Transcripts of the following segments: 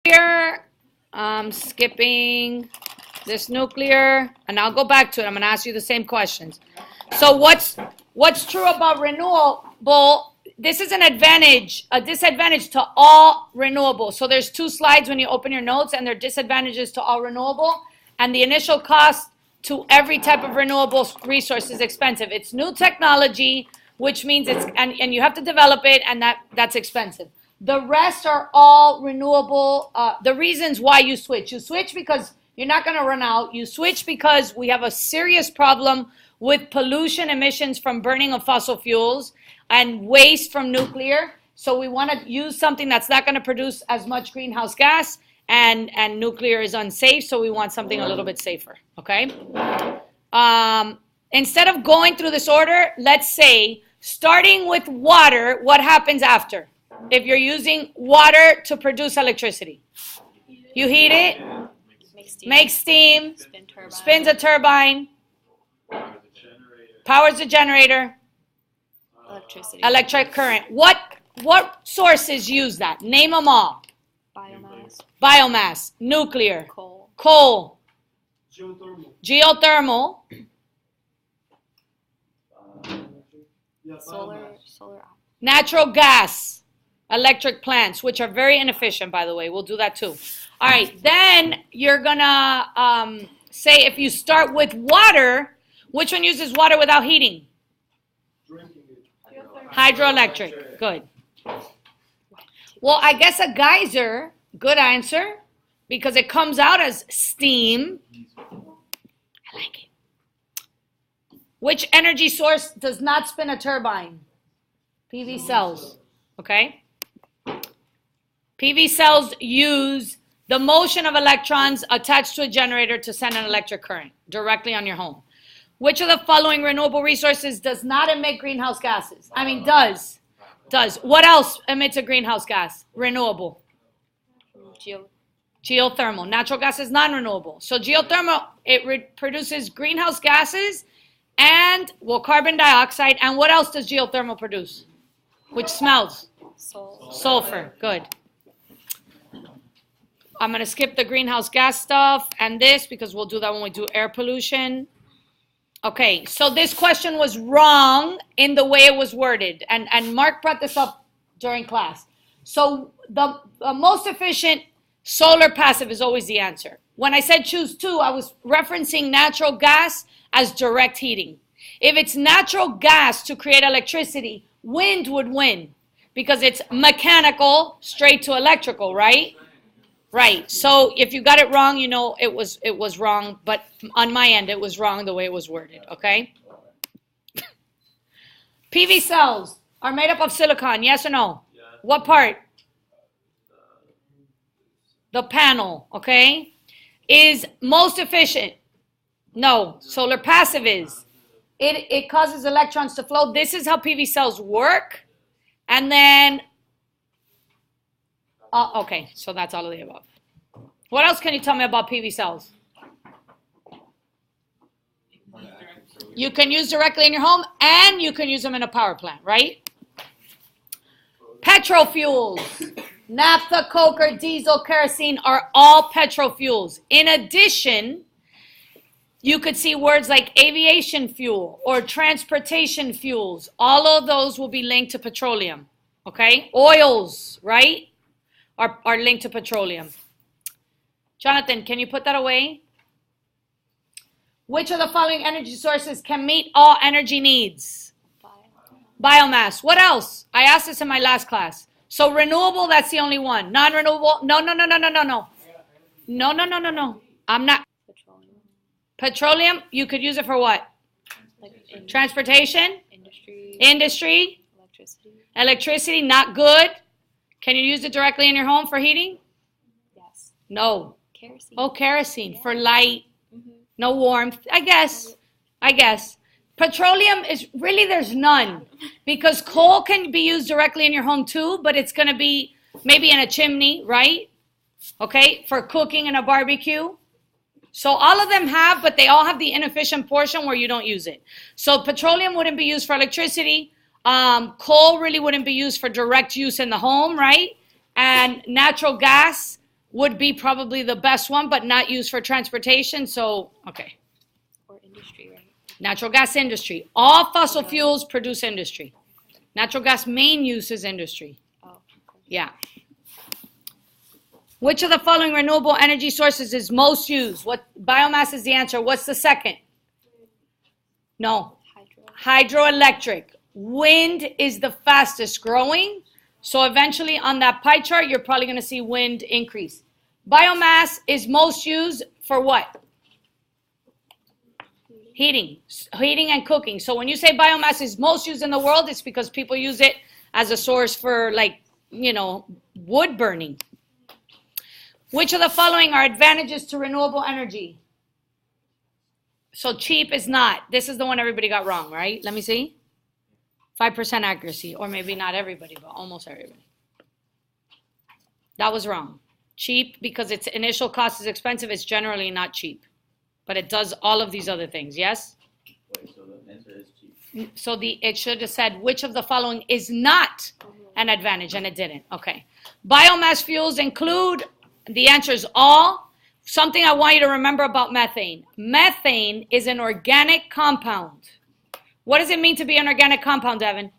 Nuclear, skipping this nuclear, and I'll go back to it. I'm going to ask you the same questions. So what's true about renewable? This is a disadvantage to all renewable. So there's 2 slides when you open your notes, and there are disadvantages to all renewable. And the initial cost to every type of renewable resource is expensive. It's new technology, which means and you have to develop it, and that's expensive. The rest are all renewable. The reasons why you switch because you're not going to run out. You switch because we have a serious problem with pollution emissions from burning of fossil fuels and waste from nuclear. So we want to use something that's not going to produce as much greenhouse gas, and nuclear is unsafe, so we want something a little bit safer, okay? Instead of going through this order, let's say, starting with water, what happens after? If you're using water to produce electricity, you heat it, makes steam, spins a turbine, powers the generator, electric current. What sources use that? Name them all. Biomass, nuclear, coal, geothermal, solar, natural gas, electric plants, which are very inefficient, by the way. We'll do that too. All right, then you're gonna say if you start with water, which one uses water without heating? Hydroelectric. Good. Well, I guess a geyser, good answer, because it comes out as steam. I like it. Which energy source does not spin a turbine? PV cells. Okay? PV cells use the motion of electrons attached to a generator to send an electric current directly on your home. Which of the following renewable resources does not emit greenhouse gases? I mean, does. What else emits a greenhouse gas? Renewable. Geothermal. Natural gas is non-renewable. So geothermal, it produces greenhouse gases and, well, carbon dioxide. And what else does geothermal produce? Which smells? Sulfur. Good. I'm going to skip the greenhouse gas stuff and this because we'll do that when we do air pollution. Okay, so this question was wrong in the way it was worded. And Mark brought this up during class. So the most efficient solar passive is always the answer. When I said choose 2, I was referencing natural gas as direct heating. If it's natural gas to create electricity, wind would win because it's mechanical straight to electrical, right? Right. So if you got it wrong, you know it was wrong, but on my end it was wrong the way it was worded, okay? PV cells are made up of silicon, yes or no? Yeah. What part? The panel, okay? Is most efficient? No. Solar passive is. It causes electrons to flow. This is how PV cells work. And then okay, so that's all of the above. What else can you tell me about PV cells? You can use directly in your home, and you can use them in a power plant, right? Petrol fuels. Naphtha, coke, or diesel, kerosene are all petrol fuels. In addition, you could see words like aviation fuel or transportation fuels. All of those will be linked to petroleum, okay? Oils, right? Are linked to petroleum. Jonathan, can you put that away? Which of the following energy sources can meet all energy needs? Biomass. What else? I asked this in my last class. So renewable, that's the only one. Non-renewable, no. No. I'm not. Petroleum, you could use it for what? Like transportation? Industry? Electricity, not good. Can you use it directly in your home for heating? Yes. No. Kerosene. Oh, kerosene for light. Mm-hmm. No warmth. I guess. Petroleum is really, there's none. Because coal can be used directly in your home too, but it's going to be maybe in a chimney, right? Okay, for cooking in a barbecue. So all of them have, but they all have the inefficient portion where you don't use it. So petroleum wouldn't be used for electricity. Coal really wouldn't be used for direct use in the home, right? And natural gas would be probably the best one, but not used for transportation. So, okay. Or industry, right? Natural gas industry. All fossil fuels produce industry. Natural gas main use is industry. Oh. Yeah. Which of the following renewable energy sources is most used? What biomass is the answer? What's the second? No. Hydroelectric. Wind is the fastest growing. So eventually on that pie chart, you're probably going to see wind increase. Biomass is most used for what? Heating and cooking. So when you say biomass is most used in the world, it's because people use it as a source for, like, you know, wood burning. Which of the following are advantages to renewable energy? So cheap is not. This is the one everybody got wrong, right? Let me see. 5% accuracy, or maybe not everybody, but almost everybody. That was wrong. Cheap, because its initial cost is expensive, it's generally not cheap. But it does all of these other things, yes? Wait, so the answer is cheap. So it should have said, which of the following is not an advantage, and it didn't. Okay. Biomass fuels include, the answer is all. Something I want you to remember about methane. Methane is an organic compound. What does it mean to be an organic compound, Evan?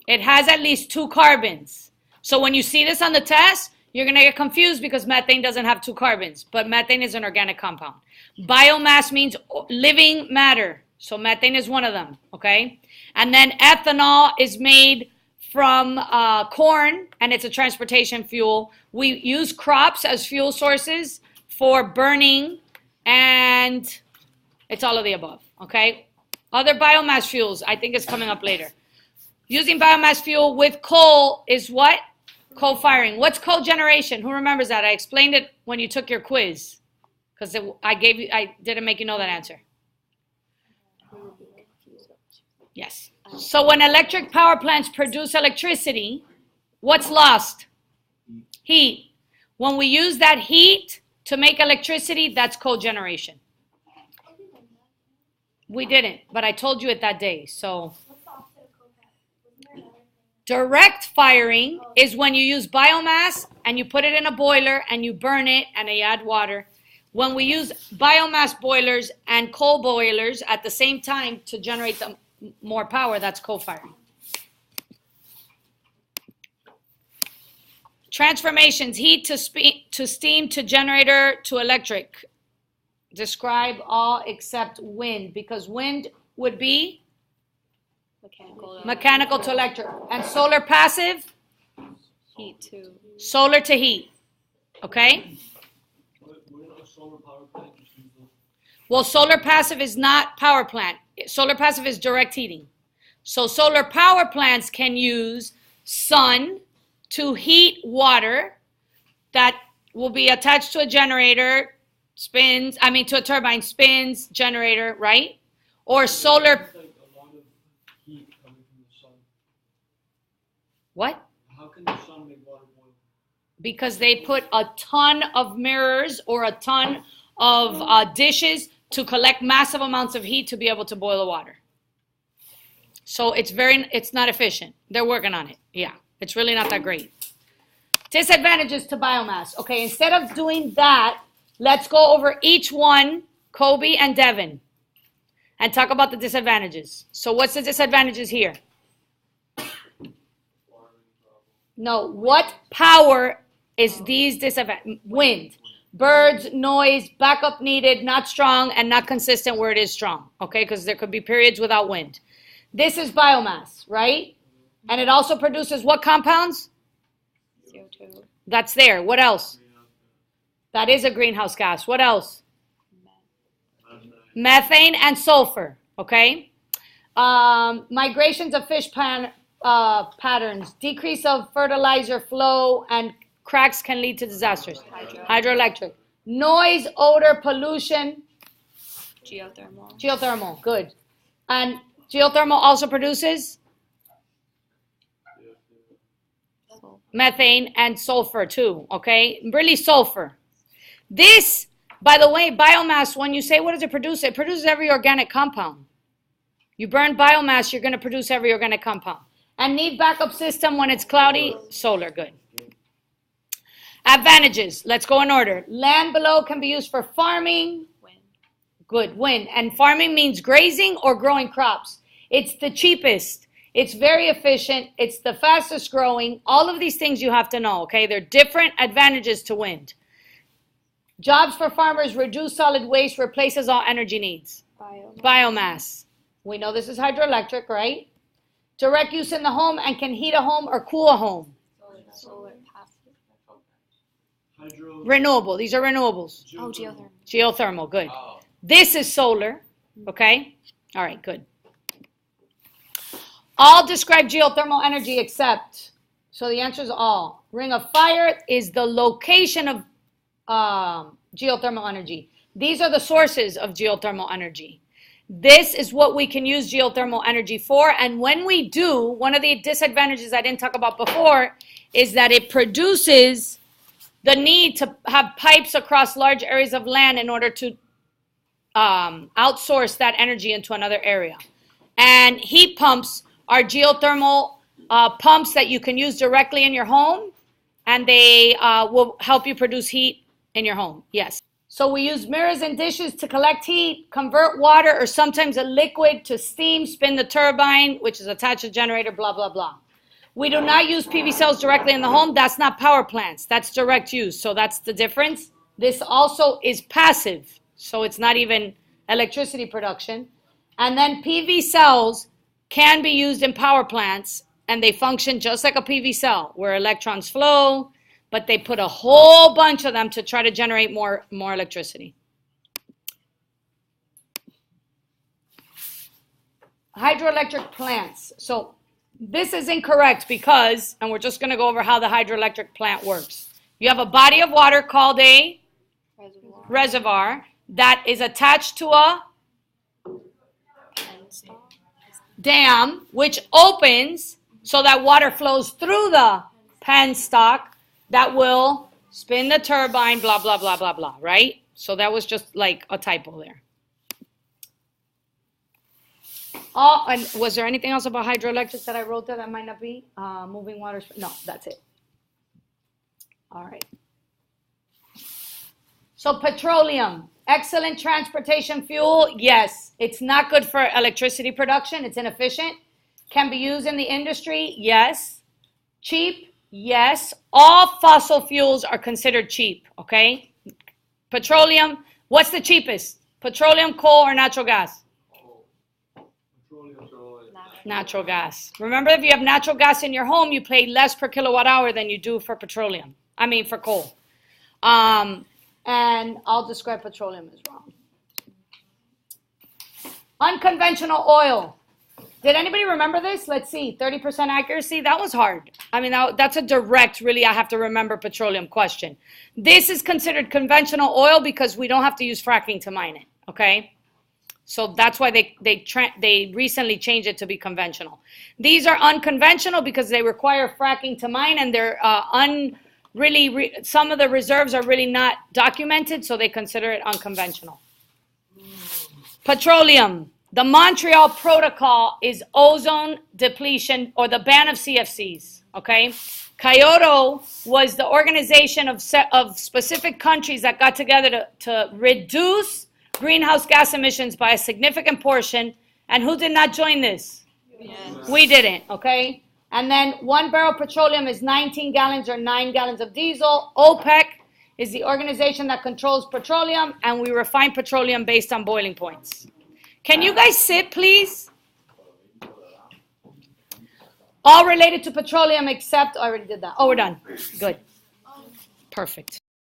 It has at least 2 carbons. So when you see this on the test, you're going to get confused because methane doesn't have 2 carbons, but methane is an organic compound. Biomass means living matter. So methane is one of them, okay? And then ethanol is made from corn, and it's a transportation fuel. We use crops as fuel sources for burning, and it's all of the above, okay? Other biomass fuels, I think it's coming up later. Using biomass fuel with coal is what? Coal firing. What's cogeneration? Who remembers that? I explained it when you took your quiz, because I didn't make you know that answer. Yes. So when electric power plants produce electricity, what's lost? Heat. When we use that heat to make electricity, that's cogeneration. We didn't, but I told you it that day. So direct firing is when you use biomass and you put it in a boiler and you burn it and you add water. When we use biomass boilers and coal boilers at the same time to generate more power, that's co-firing. Transformations, heat to steam to generator to electric. Describe all except wind, because wind would be mechanical to electric. And solar passive? Heat to. Solar to heat. Okay? Well, solar passive is not power plant. Solar passive is direct heating. So solar power plants can use sun to heat water that will be attached to a generator, to a turbine, spins, generator, right? Or solar. What? How can the sun make water boil? Because they put a ton of mirrors or a ton of dishes to collect massive amounts of heat to be able to boil the water. So it's not efficient. They're working on it. Yeah, it's really not that great. Disadvantages to biomass. Okay, instead of doing that, let's go over each one, Kobe and Devin, and talk about the disadvantages. So what's the disadvantages here? No, what power is these disadvantages? Wind. Birds, noise, backup needed, not strong, and not consistent where it is strong, okay? Because there could be periods without wind. This is biomass, right? And it also produces what compounds? CO2. That's there. What else? That is a greenhouse gas. What else? Methane and sulfur, okay? Migrations of fish patterns, decrease of fertilizer flow, and cracks can lead to disasters. Hydroelectric. Noise, odor, pollution. Geothermal, good. And geothermal also produces methane and sulfur too, okay? Really sulfur. This, by the way, biomass, when you say what does it produce every organic compound. You burn biomass, you're going to produce every organic compound. And need backup system when it's cloudy? Solar, good. Advantages, let's go in order. Land below can be used for farming. Wind. Good, wind. And farming means grazing or growing crops. It's the cheapest. It's very efficient. It's the fastest growing. All of these things you have to know, okay? They're different advantages to wind. Jobs for farmers, reduce solid waste, replaces all energy needs. Biomass. We know this is hydroelectric, right? Direct use in the home and can heat a home or cool a home. Solar. Passive. Hydro. Renewable. These are renewables. Oh, geothermal. Geothermal, good. Oh. This is solar, okay? All right, good. All describe geothermal energy except, so the answer is all. Ring of fire is the location of geothermal energy. These are the sources of geothermal energy. This is what we can use geothermal energy for, and when we do, one of the disadvantages I didn't talk about before is that it produces the need to have pipes across large areas of land in order to outsource that energy into another area. And heat pumps are geothermal pumps that you can use directly in your home, and they will help you produce heat in your home, yes. So we use mirrors and dishes to collect heat, convert water or sometimes a liquid to steam, spin the turbine, which is attached to a generator, blah, blah, blah. We do not use PV cells directly in the home. That's not power plants. That's direct use. So that's the difference. This also is passive. So it's not even electricity production. And then PV cells can be used in power plants, and they function just like a PV cell, where electrons flow, but they put a whole bunch of them to try to generate more electricity. Hydroelectric plants. So this is incorrect because, and we're just going to go over how the hydroelectric plant works. You have a body of water called a reservoir that is attached to a dam, which opens so that water flows through the penstock that will spin the turbine, blah, blah, blah, blah, blah, right? So that was just like a typo there. Oh, and was there anything else about hydroelectric that I wrote there that might not be? Moving water, no, that's it. All right. So petroleum, excellent transportation fuel, yes. It's not good for electricity production, it's inefficient. Can be used in the industry, yes. Cheap, yes. All fossil fuels are considered cheap, okay? Petroleum, what's the cheapest? Petroleum, coal, or natural gas? Natural gas. Remember, if you have natural gas in your home, you pay less per kilowatt hour than you do for petroleum. I mean, for coal. And I'll describe petroleum as wrong. Unconventional oil. Did anybody remember this? Let's see, 30% accuracy, that was hard. I mean, that's a direct, really, I have to remember petroleum question. This is considered conventional oil because we don't have to use fracking to mine it, okay? So that's why they recently changed it to be conventional. These are unconventional because they require fracking to mine, and they're some of the reserves are really not documented, so they consider it unconventional. Petroleum. The Montreal Protocol is ozone depletion, or the ban of CFCs, okay? Kyoto was the organization of specific countries that got together to reduce greenhouse gas emissions by a significant portion. And who did not join this? Yes. We didn't, okay? And then 1 barrel of petroleum is 19 gallons or 9 gallons of diesel. OPEC is the organization that controls petroleum, and we refine petroleum based on boiling points. Can you guys sit, please? All related to petroleum except, I already did that. Oh, we're done. Good. Perfect.